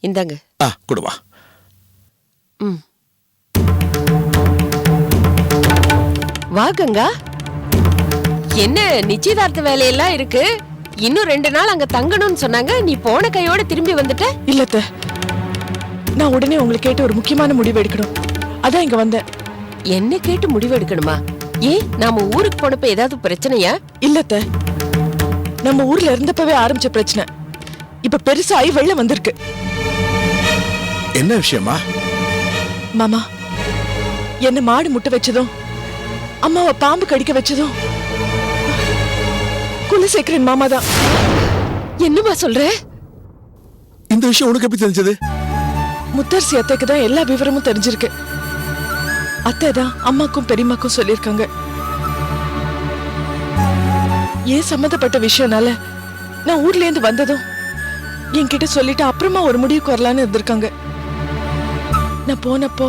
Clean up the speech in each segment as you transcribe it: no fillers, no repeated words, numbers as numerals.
இந்தாங்க. கொடுவா. வா கங்கா. என்ன நிச்சயதார்த்த வேலையெல்லாம் இருக்கு, இன்னும் 2 நாள் அங்க தங்கணும்னு சொன்னாங்க, நீ போன கையோட திரும்பி வந்துட்ட. இல்லத்த, நான் உடனே உங்களை கேட்டு ஒரு முக்கியமான முடிவு எடுக்கணும், அதான் இங்க வந்தேன். என்ன கேட்டு முடிவு எடுக்கணுமா? ஏன் நாம ஊருக்கு போனப்ப ஏதாவது பிரச்சனையா? இல்லத்த, நம்ம ஊர்ல இருந்தப்பவே ஆரம்பிச்ச பிரச்சனை இப்ப பெருசாகி வெள்ளம் வந்திருக்கு. என்ன விஷயமா? மாமா, என்ன மாடு முட்டை வச்சதும் அம்மாவை பாம்பு கடிக்க வச்சதும் குலசேகரன் மாமா தான். என்னமா சொல்ற? இந்த விஷயம் உனக்கு எப்படி தெரிஞ்சது? முத்தரசி அத்தைக்கு தான் எல்லா விவரமும் தெரிஞ்சிருக்கு. அத்தை தான் அம்மாக்கும் பெரியம்மாக்கும் சொல்லியிருக்காங்க. ஏன் சம்மந்தப்பட்ட விஷயம்னால நான் ஊர்ல இருந்து வந்ததும் என்கிட்ட சொல்லிட்டு அப்புறமா ஒரு முடிவுக்கு வரலான்னு இருந்திருக்காங்க. நான் போனப்போ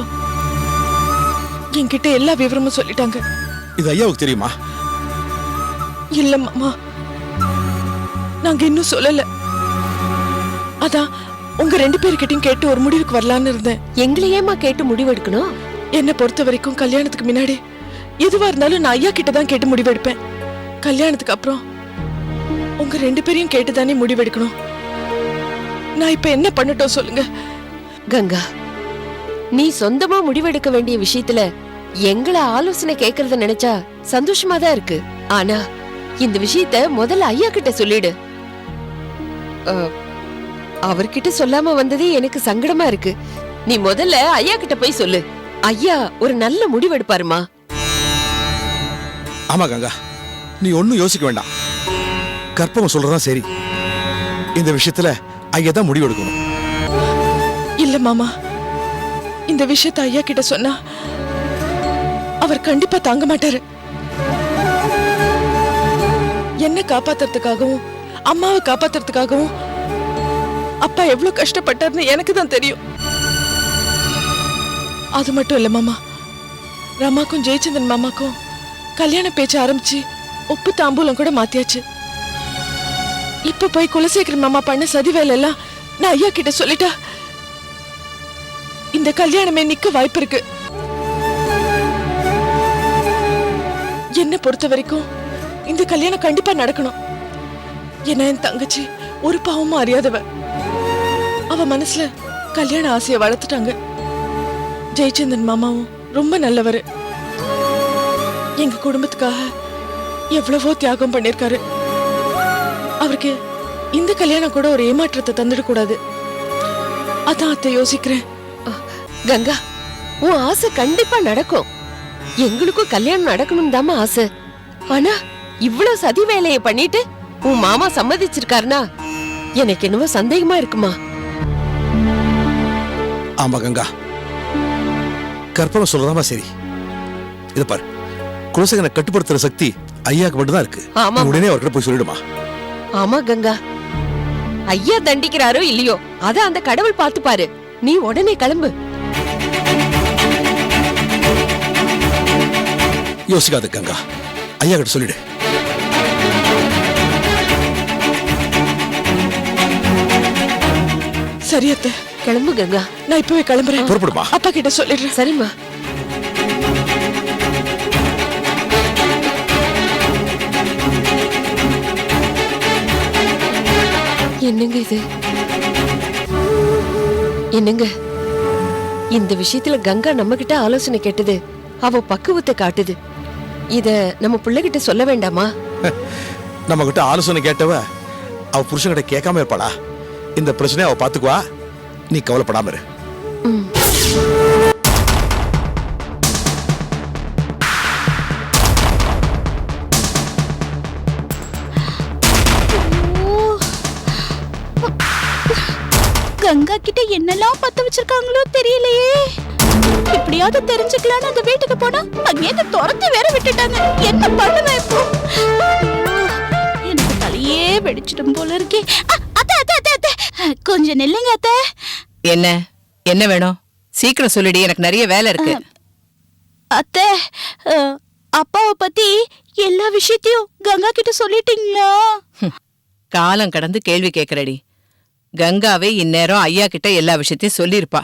என்கிட்ட எல்லா விவரமும் சொல்லிட்டாங்க. இது ஐயாவுக்கு தெரியுமா? இல்ல மாமா, நாங்க இன்னும் சொல்லல. அதான் உங்க 2 பேர்கிட்டயும் கேட்டு ஒரு முடிவுக்கு வரலான்னு இருந்தேன். எங்களையேமா கேட்டு முடிவு எடுக்கணும்? என்ன பொறுத்த வரைக்கும் கல்யாணத்துக்கு முன்னாடி எதுவா இருந்தாலும் நான் ஐயா கிட்ட தான் கேட்டு முடிவெடுப்பேன். கல்யாணத்துக்கு அப்புறம் உங்க 2 பேரையும் கேட்டுதானே முடிவெடுக்கணும். நான் இப்ப என்ன பண்ணட்டும் சொல்லுங்க? கங்கா, நீ சொந்தமா முடிவெடுக்க வேண்டிய விஷயத்துல எங்களை ஆலோசனை கேக்குறத நினைச்சா சந்தோஷமா தான் இருக்கு. ஆனா இந்த விஷயத்த முதல்ல ஐயா கிட்ட சொல்லிடு. அவர்கிட்ட சொல்லாம வந்ததே எனக்கு சங்கடமா இருக்கு. நீ முதல்ல ஐயா கிட்ட போய் சொல்லு. ஐயா ஒரு நல்ல முடிவெடுப்பாருமா. ஆமா கங்கா, நீ ஒன்னும் யோசிக்க வேண்டாம். கற்பகம் சொல்றதா சரி. இந்த விஷயத்துல ஐயா தான் முடிவெடுக்கணும். இல்ல மாமா, இந்த விஷயத்த ஐயா கிட்ட சொன்னா அவர் கண்டிப்பா தாங்க மாட்டாரு. என்ன காப்பாத்துறதுக்காகவும் அம்மாவை காப்பாத்துறதுக்காகவும் அப்பா எவ்வளவு கஷ்டப்பட்டாருன்னு எனக்கு தான் தெரியும். அது மட்டும் இல்ல மாமா, ரமாக்கும் ஜெயச்சந்திரன் மாமாக்கும் கல்யாண பேச்சு ஆரம்பிச்சு உப்பு தாம்பூலம் கூட மாத்தியாச்சு. இப்ப போய் குலசேகரன் மாமா பண்ண சதி வேலை எல்லாம் நான் ஐயா கிட்ட சொல்லிட்டா இந்த கல்யாணமே நிக்க வாய்ப்பு இருக்கு. என்ன பொறுத்த வரைக்கும் இந்த கல்யாணம் கண்டிப்பா நடக்கணும். என்ன என் தங்கச்சி ஒரு பாவமும் அறியாதவ. அவ மனசுல கல்யாண ஆசைய வளர்த்துட்டாங்க. ஜெயச்சந்திரன் மாமாவும் ரொம்ப நல்லவரு. எங்க குடும்பத்துக்காக எவ்வளவோ தியாகம் பண்ணிருக்காரு. அவருக்கு இந்த கல்யாணம் கூட ஒரு ஏமாற்றத்தை தந்துடக்கூடாது. அதான் அத்தை யோசிக்கிறேன். கங்கா, உன் ஆசை கண்டிப்பா நடக்கும். எங்களுக்கும் கல்யாணம் நடக்கணும் தாமா ஆசை. ஆனா இவ்வளவு சதி வேலையை பண்ணிட்டு உன் மாமா சம்மதிச்சிருக்காருனா எனக்கு என்னவோ சந்தேகமா இருக்குமா. ஆமா கங்கா, கற்பகம் சொல்றதாமா சரி. இத பாரு, குலசேகரனை கட்டுப்படுத்துற சக்தி ஐயாக்கு மட்டும் தான் இருக்கு. உடனே அவர்கிட்ட போய் சொல்லிடுமா. ஆமா கங்கா, ஐயா தண்டிக்கிறாரோ இல்லையோ அத அந்த கடவுள் பார்த்து பாரு. நீ உடனே கிளம்பு. யோசிக்காத கங்கா, ஐயா கிட்ட சொல்லிடு. சரி அத்தை, கிளம்பு கங்கா. நான் இப்பவே கிளம்புறேன். புறப்படுமா. அப்பா கிட்ட சொல்லிடுறேன். சரிம்மா. என்னங்க இது? என்னங்க இந்த விஷயத்துல கங்கா நம்ம கிட்ட ஆலோசனை கேட்டது அவ பக்குவத்தை காட்டுது. இத நம்ம பிள்ளைகிட்ட சொல்ல வேண்டாமா? நம்ம கிட்ட ஆலோசனை கேட்டவ அவ புருஷன்கிட்ட கேட்காம இருப்பாளா? இந்த பிரச்சனையை அவ பாத்துக்குவா, நீ கவலைப்படாம இரு. கங்கா கிட்ட என்னெல்லாம் பத்த வச்சிருக்காங்களோ தெரியலையே. இப்படியாவது தெரிஞ்சுக்கலான்னு அந்த வீட்டுக்கு போனா அங்கே துரத்தி வேற விட்டுட்டாங்க. என்ன பண்ணுவேன் இப்போ? எனக்கு தலையே வெடிச்சிடும் போல இருக்கே. கொஞ்சம் நில்லுங்க அத்தை. என்ன என்ன வேணும்? சீக்கிரம் சொல்லிடு, எனக்கு நிறைய வேலை இருக்கு. அத்தை, அப்பாவை பத்தி எல்லா விஷயத்தையும் கங்கா கிட்ட சொல்லிட்டீங்களா? காலம் கடந்து கேள்வி கேட்கிறடி. கங்காவே இந்நேரம் ஐயா கிட்ட எல்லா விஷயத்தையும் சொல்லிருப்பா.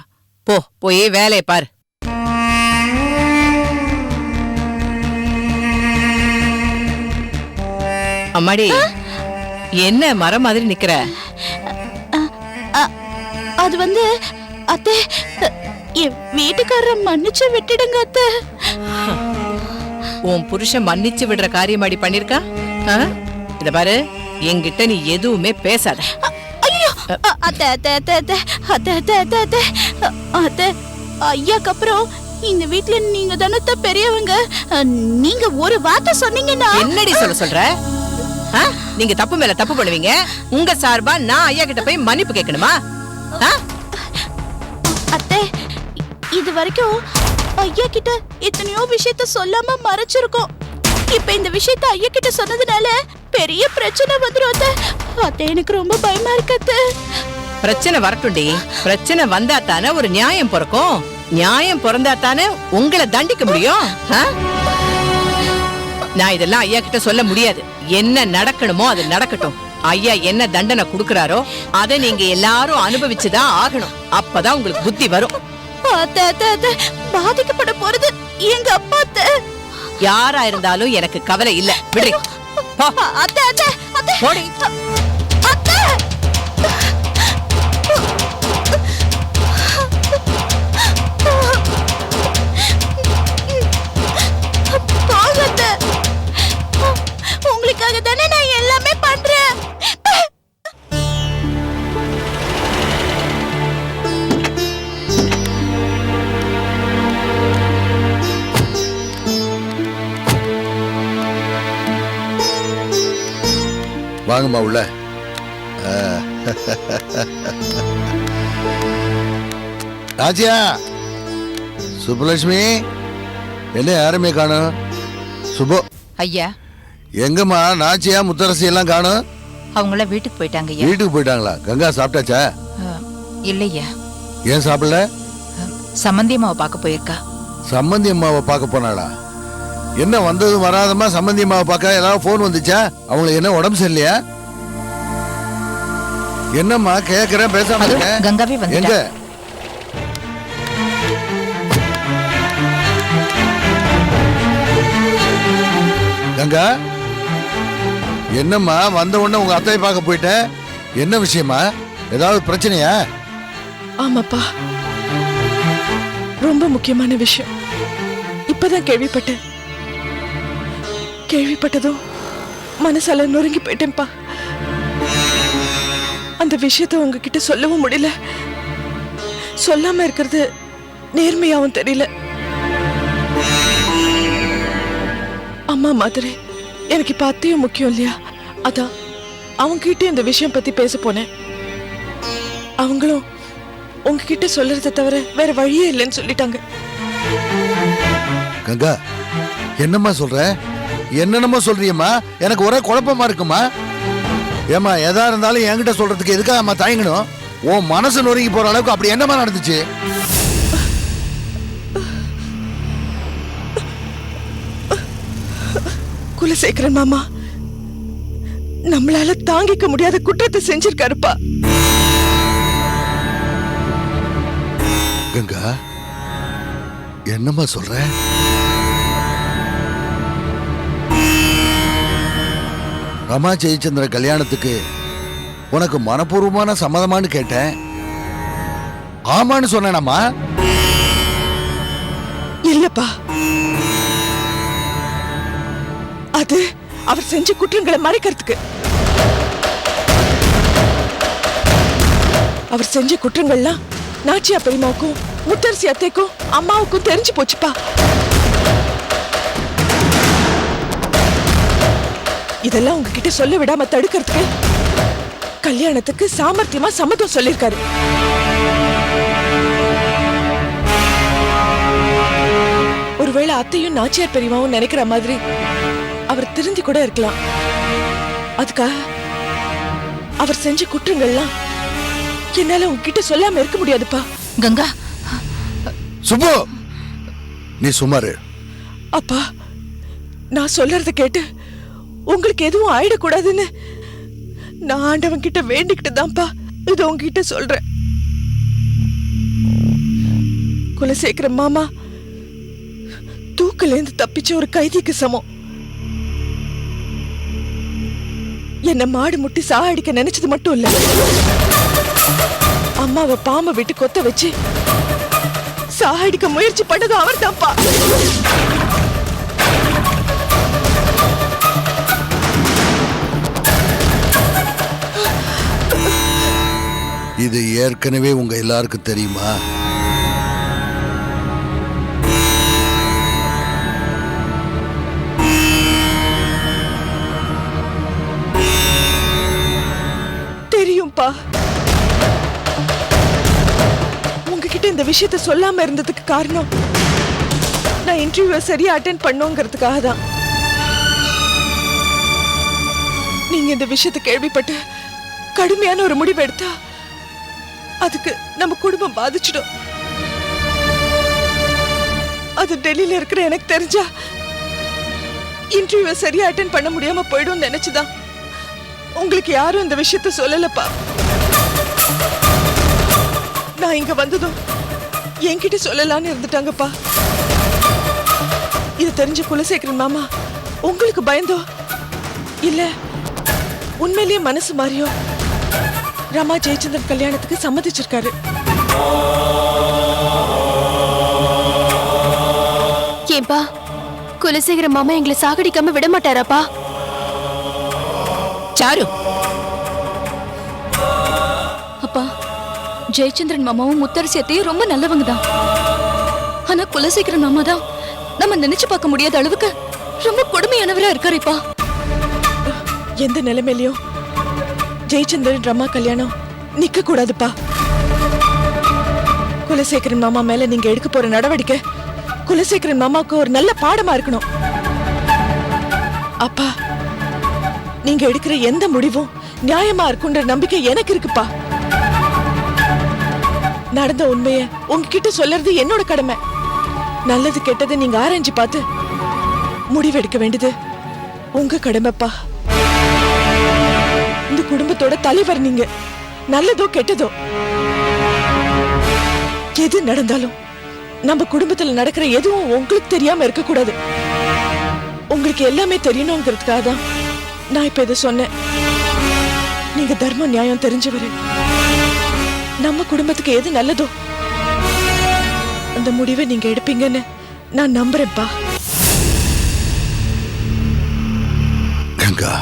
போய் வேலையை பாரு. அம்மாடி, என்ன மரம் மாதிரி நிக்கிற? அது வந்து அத்தை, என் வீட்டுக்காரரை மன்னிச்சு விட்டுடுங்க அத்தை. உன் புருஷன் மன்னிச்சு விடுற காரியமாடி பண்ணிருக்கா? இத பாரு, என்கிட்ட நீ எதுவுமே பேசாத. ஐயோ, அத்தை அத்தை அத்தை அத்தை அத்தை அத்தை அத்தை அத்தை அத்தை, ஐயாக்கு அப்புறம் இந்த வீட்ல நீங்க தானே பெரியவங்க. நீங்க ஒரு வார்த்தை சொன்னீங்கன்னா என்னடி சொல்ற? நீங்க தப்பு மேல தப்பு பண்ணுவீங்க. உங்க சார்பா நான் ஐயா கிட்ட போய் மன்னிப்பு கேட்கணுமா? அத்தை, இது வரைக்கும் ஐயா கிட்ட எத்தனையோ விஷயத்த சொல்லாம மறைச்சிருக்கோம். இப்ப இந்த விஷயத்த ஐயா கிட்ட சொன்னதுனால பெரிய பிரச்சனை வந்துரும் அத்தை. அத்தை, எனக்கு ரொம்ப பயமா இருக்கு அத்தை. பிரச்சனை வரட்டும்டி. பிரச்சனை வந்தா தானே ஒரு நியாயம் பிறக்கும். நியாயம் பிறந்தா தானே உங்களை தண்டிக்க முடியும். நான் இதெல்லாம் ஐயா கிட்ட சொல்ல முடியாது. என்ன நடக்கணுமோ அது நடக்கட்டும். ஐயா என்ன தண்டனை கொடுக்கறாரோ அதை நீங்க எல்லாரும் அனுபவிச்சுதான் ஆகணும். அப்பதான் உங்களுக்கு புத்தி வரும். பாதிக்கப்பட போறது எங்க அப்பா அத்தை. யாரா இருந்தாலும் எனக்கு கவலை இல்ல. விடு. அத்தை அத்தை அத்தை போடி. அத்தை, போகத்தை. உங்களுக்காக தானே நான் எல்லாமே பண்றேன். வாங்கம்மா உள்ள. ராஜியா, சுப்புலட்சுமி, என்ன யாருமே காணும்? சுபோ ஐயா, எங்கம்மா நாச்சியா முத்தரசி எல்லாம் காணும்? அவங்கள வீட்டுக்கு போயிட்டாங்க ஐயா. வீட்டுக்கு போயிட்டாங்களா? கங்கா சாப்பிட்டாச்சா? இல்லையா. ஏன் சாப்பிடல? சம்மந்தி அம்மாவை பார்க்க போயிருக்கா. சம்பந்தி அம்மாவை பார்க்க போனாளா? என்ன வந்ததும் வராதமா சம்பந்தி அம்மாவை பார்க்க ஏதாவது போன் வந்துச்சா? அவங்களுக்கு என்ன உடம்பு சரியில்லையா? என்னம்மா கேக்குறேன், பேசாம இருக்க? கங்காவே வந்து எங்க? கங்கா, என்னம்மா வந்த உடனே உங்க அத்தையை பார்க்க போயிட்ட? என்ன விஷயமா? ஏதாவது பிரச்சனையா? ஆமாப்பா, ரொம்ப முக்கியமான விஷயம். இப்பதான் கேள்விப்பட்டேன். கேள்விப்பட்டதும் மனசால நொறுங்கி போயிட்டேன்ப்பா. அந்த விஷயத்தை உங்ககிட்ட சொல்லவும் முடியல. சொல்லாம இருக்கிறது நேர்மையாவும் தெரியல. அம்மா மாதிரி எனக்கு இப்ப அத்தையும் முக்கியம் இல்லையா? அதான் அவங்க கிட்ட இந்த விஷயம் பத்தி பேச போனேன். அவங்களும் உங்ககிட்ட சொல்றதை தவிர வேற வழியே இல்லைன்னு சொல்லிட்டாங்க. கங்கா, என்னம்மா சொல்ற? என்னென்னமோ சொல்றியம்மா? எனக்கு ஒரே குழப்பமா இருக்குமா? ஏமா, எதா இருந்தாலும் என்கிட்ட சொல்றதுக்கு எதுக்காக அம்மா தயங்கணும்? உன் மனசு நொறுங்கி போற அளவுக்கு அப்படி என்னமா நடந்துச்சு? குலசேகரன் மாமா நம்மளால தாங்கிக்க முடியாத குற்றத்தை செஞ்சிருக்காருப்பா. கங்கா, என்னம்மா சொல்ற? ரமா ஜெயச்சந்திர கல்யாணத்துக்கு உனக்கு மனப்பூர்வமான சம்மதமானு கேட்டேன். ஆமான்னு சொன்னேனம்மா. இல்லப்பா, அது அவர் செஞ்ச குற்றங்களை மறைக்கிறதுக்கு. அவர் செஞ்ச குற்றங்கள்லாம் நாச்சியா பெரியமாவுக்கும் முத்தரசி அத்தைக்கும் அம்மாவுக்கும் தெரிஞ்சு போச்சுப்பா. இதெல்லாம் உங்ககிட்ட சொல்ல விடாம தடுக்கிறதுக்கு கல்யாணத்துக்கு சாமர்த்தியமா சம்மதம் சொல்லிருக்காரு. ஒருவேளை அத்தையும் நாச்சியார் பெரியமாவும் நினைக்கிற மாதிரி அவர் திருந்தி கூட இருக்கலாம். அதுக்காக அவர் செஞ்ச குற்றங்கள்லாம் என்னால உங்ககிட்ட சொல்லாம இருக்க முடியாதுப்பா. கங்கா, சுப்பு, நீ சுமாரு. அப்பா, நான் சொல்றத கேட்டு உங்களுக்கு எதுவும் ஆயிடக்கூடாதுன்னு நான் ஆண்டவன் கிட்ட வேண்டிக்கிட்டு தான்ப்பா இது உங்ககிட்ட சொல்றேன். குலசேகர மாமா தூக்கிலேந்து தப்பிச்ச ஒரு கைதிக்கு சமம். என்ன மாடு முட்டி சாகடிக்க நினைச்சது மட்டும் இல்ல, அம்மாவை பாம்பை விட்டு கொத்த வச்சு சாகடிக்க முயற்சி பண்ணது அவர் தான்ப்பா. இது ஏற்கனவே உங்க எல்லாருக்கும் தெரியுமா? தெரியும்பா. உங்ககிட்ட இந்த விஷயத்த சொல்லாம இருந்ததுக்கு காரணம் நான் இன்டர்வியூ சரியா அட்டென்ட் பண்ணோங்கிறதுக்காக தான். நீங்க இந்த விஷயத்தை கேள்விப்பட்டு கடுமையான ஒரு முடிவு எடுத்தா அதுக்கு நம்ம குடும்பம் பாதிச்சிடும். அது டெல்லியில இருக்கிற எனக்கு தெரிஞ்சா இன்டர்வியூ சரியா அட்டென்ட் பண்ண முடியாம போயிடும் நினைச்சுதான் உங்களுக்கு யாரும் இந்த விஷயத்த சொல்லலப்பா. நான் இங்க வந்ததும் என்கிட்ட சொல்லலான்னு இருந்துட்டாங்கப்பா. இது தெரிஞ்ச குலசேகரன் மாமா உங்களுக்கு பயந்தோ இல்ல உண்மையிலேயே மனசு மாறியோ ரமா ஜெயச்சந்திரன் கல்யாணத்துக்கு சம்மதிச்சிருக்காரு. ஏன்பா குலசேகர மாமா எங்களை சாகடிக்காம விட மாட்டாராப்பா? சாரு, அப்பா ஜெயச்சந்திரன் மாமாவும் முத்தரசியத்தையும் ரொம்ப நல்லவங்க தான். ஆனா குலசேகரன் மாமா தான் நம்ம நினைச்சு பார்க்க முடியாத அளவுக்கு ரொம்ப கொடுமையானவரா இருக்காருப்பா. எந்த நிலைமையிலயும் ஜெயச்சந்திரன் ரமா கல்யாணம் நிக்க கூடாதுப்பா. குலசேகரன் மாமா மேல நீங்க எடுக்க போற நடவடிக்கை குலசேகரன் மாமாவுக்கு ஒரு நல்ல பாடமா இருக்கணும். அப்பா நீங்க எடுக்கிற எந்த முடிவும் நியாயமா இருக்குன்ற நம்பிக்கை எனக்கு இருக்குப்பா. நடந்த உண்மைய உங்ககிட்ட சொல்றது என்னோட கடமை. நல்லது கெட்டது நீங்க ஆராய்ஞ்சு பார்த்து முடிவெடுக்க வேண்டியது உங்க கடமைப்பா. இந்த குடும்பத்தோட தலைவர் நீங்க. நல்லதோ கெட்டதோ எது நடந்தாலும் நம்ம குடும்பத்துல நடக்கிற எதுவும் உங்களுக்கு தெரியாம இருக்க கூடாது. உங்களுக்கு எல்லாமே தெரியணுங்கிறதுக்காக தான் நான் இப்ப இதை சொன்னேன். நீங்க தர்ம நியாயம் தெரிஞ்சவரு. நம்ம குடும்பத்துக்கு எது நல்லதோ அந்த முடிவை நீங்க எடுப்பீங்கன்னு நான் நம்புறேன்ப்பா. கங்கா,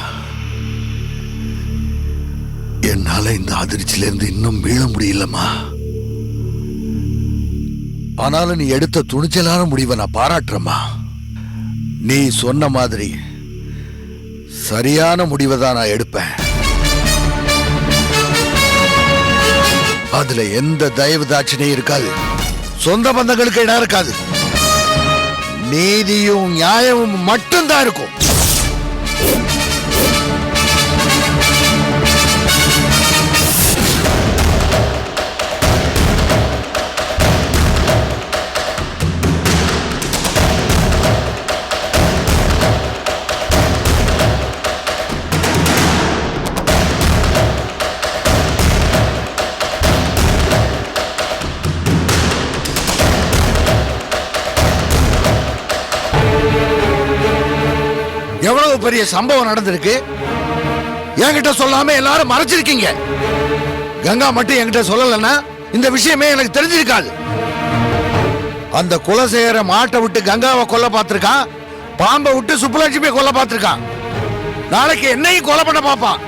என்னால இந்த அதிர்ச்சியில இருந்து இன்னும் மீள முடியலம்மா. ஆனாலும் நீ எடுத்த துணிச்சலான முடிவை நான் பாராட்டுறேம்மா. நீ சொன்ன மாதிரி சரியான முடிவை தான் நான் எடுப்பேன். அதுல எந்த தயவு தாட்சணையும் இருக்காது, சொந்த பந்தங்களுக்கு இடம் இருக்காது, நீதியும் நியாயமும் மட்டும்தான் இருக்கும். எவ்வளவு பெரிய சம்பவம் நடந்திருக்கு, என்கிட்ட சொல்லாம எல்லாரும் மறைச்சிருக்கீங்க. கங்கா மட்டும் என்கிட்ட சொல்லலன்னா இந்த விஷயமே எனக்கு தெரிஞ்சிருக்காது. அந்த குலசேகர மாட்டை விட்டு கங்காவை கொல்ல பார்த்திருக்கான், பாம்பை விட்டு சுப்புலட்சுமியை கொல்ல பார்த்திருக்கான். நாளைக்கு என்னையும் கொலை பண்ண பாப்பான்.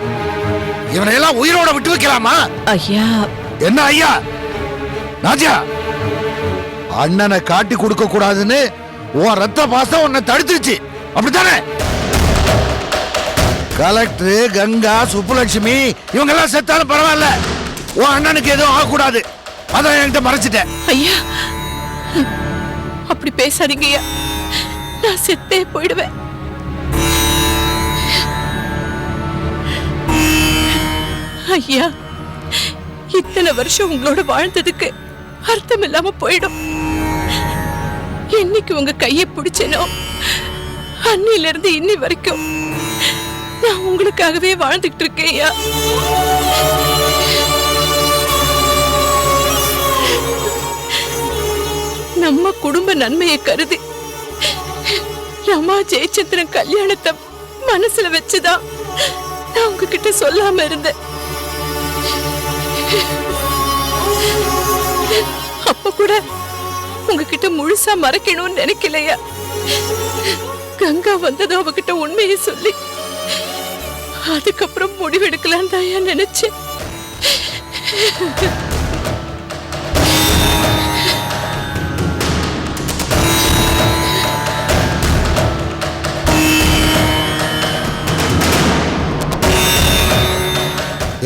இவனை எல்லாம் உயிரோட விட்டு வைக்கலாமா? ஐயா என்ன ஐயா? ராஜா, அண்ணனை காட்டி கொடுக்க கூடாதுன்னு உன் ரத்த பாசம் உன்னை தடுத்துருச்சு, அப்படித்தானே? கலெக்டர், கங்கா, சுப்புலட்சுமி இவங்க எல்லாம் செத்தாலும் பரவாயில்ல, உன் அண்ணனுக்கு எதுவும் ஆகக்கூடாது. அதான் என்கிட்ட மறைச்சிட்டேன். ஐயா அப்படி பேசாதீங்க ஐயா, நான் செத்தே போயிடுவேன். ஐயா இத்தனை வருஷம் உங்களோட வாழ்ந்ததுக்கு அர்த்தம் இல்லாம போயிடும். என்னைக்கு உங்க கையை பிடிச்சனோ அன்னில இருந்து இன்னி வரைக்கும் நான் உங்களுக்காகவே வாழ்ந்துட்டு இருக்கேன் ஐயா. நம்ம குடும்ப நன்மையை கருதி ரமா ஜெயச்சந்திரன் கல்யாணத்தை மனசுல வச்சுதான் நான் உங்ககிட்ட சொல்லாம இருந்தேன். அப்ப கூட உங்ககிட்ட முழுசா மறைக்கணும்னு நினைக்கலையா? கங்கா வந்ததும் அவகிட்ட உண்மையை சொல்லி அதுக்கப்புறம் முடிவெடுக்கலாம் தான் நினைச்சேன்.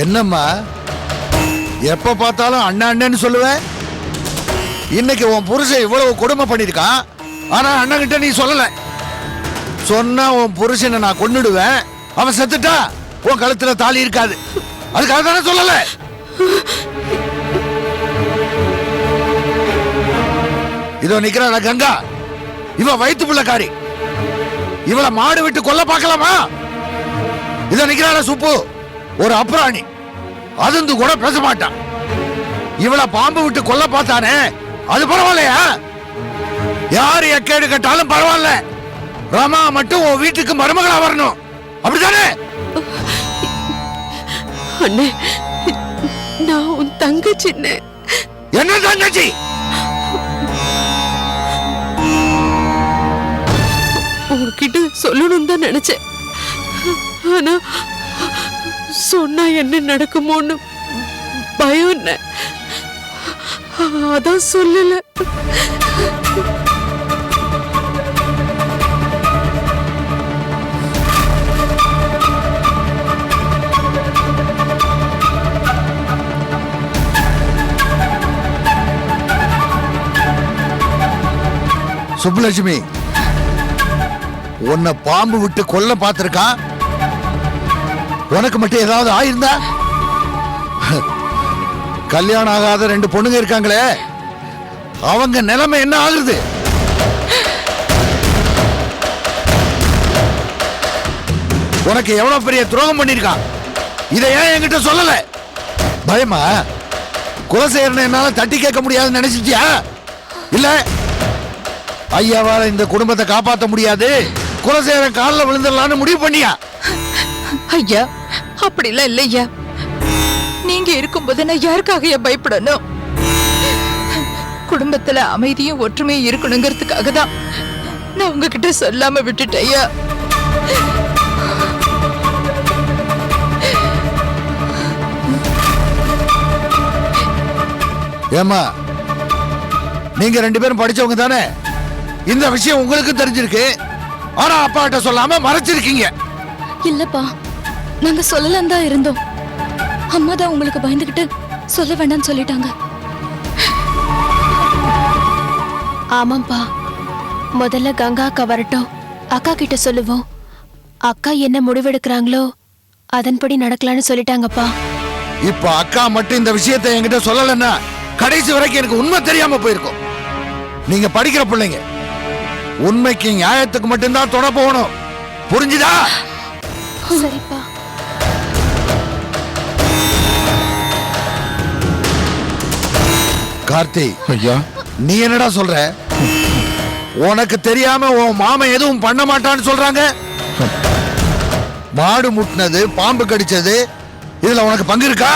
என்னம்மா எப்ப பார்த்தாலும் அண்ணன் அண்ணன்னு சொல்லுவேன். இன்னைக்கு உன் புருஷன் இவ்வளவு கொடுமை பண்ணிருக்கான், ஆனா அண்ணன் கிட்ட நீ சொல்லல. சொன்னா உன் புருஷனை நான் கொன்னுடுவேன், அவன் செத்துட்டா உன் கழுத்துல தாலி இருக்காது. அதுக்காக தானே சொல்லல. இதோ நிக்கிறாள கங்கா, இவ வயிற்று புள்ளக்காரி. இவளை மாடு விட்டு கொல்ல பார்க்கலாமா? இதோ நிக்கிறாள சுப்பு, ஒரு அப்புறாணி, அதுந்து கூட பேச மாட்டான். இவளை பாம்பு விட்டு கொல்ல பார்த்தானே, அது பரவாயில்லையா? யாரு எக்கேடு கட்டாலும் பரவாயில்ல, ராமா மட்டும் உன் வீட்டுக்கு மருமகளா வரணும், அப்படித்தானே? அண்ணே, நான் உன் தங்கச்சி. என்ன தங்கச்சி? உங்ககிட்ட சொல்லணும் தான் நினைச்சேன், ஆனா சொன்னா என்ன நடக்குமோன்னு பயம், அதான் சொல்லல. சுப்புலட்சுமி, உன்னை பாம்பு விட்டு கொல்ல பார்த்திருக்கான். உனக்கு மட்டும் ஏதாவது ஆயிருந்தா? கல்யாணம் ஆகாத 2 பொண்ணுங்க இருக்காங்களே, அவங்க நிலைமை என்ன ஆகுது? உனக்கு எவ்வளவு பெரிய துரோகம் பண்ணிருக்கான், இதை ஏன் என்கிட்ட சொல்லல? பயமா? குலசேகரனை என்னால தட்டி கேட்க முடியாதுன்னு நினைச்சிட்டியா? இல்ல ஐயாவால இந்த குடும்பத்தை காப்பாற்ற முடியாது, குலசேகரன் காலில் விழுந்துடலான்னு முடிவு பண்ணியா? ஐயா, அப்படிலாம் இல்லையா. நீங்க இருக்கும்போது நான் யாருக்காக பயப்படணும்? குடும்பத்துல அமைதியும் ஒற்றுமையும் இருக்கணுங்கிறதுக்காக தான் நான் உங்ககிட்ட சொல்லாம விட்டுட்டேன் ஐயா. ஏமா, நீங்க 2 பேரும் படிச்சவங்க தானே, இந்த விஷயம் உங்களுக்கு தெரிஞ்சிருக்கு, ஆனா அப்பா கிட்ட சொல்லாம மறைச்சிருக்கீங்க. இல்லப்பா, நாங்க சொல்லலாம் தான் இருந்தோம். அம்மா தான் உங்களுக்கு பயந்துகிட்டு சொல்ல வேண்டாம்னு சொல்லிட்டாங்க. ஆமாப்பா, முதல்ல கங்கா அக்கா வரட்டும், அக்கா கிட்ட சொல்லுவோம். அக்கா என்ன முடிவெடுக்கிறாங்களோ அதன்படி நடக்கலாம்னு சொல்லிட்டாங்கப்பா. இப்ப அக்கா மட்டும் இந்த விஷயத்தை என்கிட்ட சொல்லலன்னா கடைசி வரைக்கும் எனக்கு உண்மை தெரியாம போயிருக்கும். நீங்க படிக்கிற பிள்ளைங்க, உண்மைக்கு நியாயத்துக்கு மட்டும்தான் தொட போகணும், புரிஞ்சுதா? சரிப்பா. கார்த்தி, ஐயா, நீ என்னடா சொல்ற? உனக்கு தெரியாம உன் மாமன் எதுவும் பண்ண மாட்டான்னு சொல்றாங்க. மாடு முட்டினது, பாம்பு கடிச்சது, இதுல உனக்கு பங்கு இருக்கா?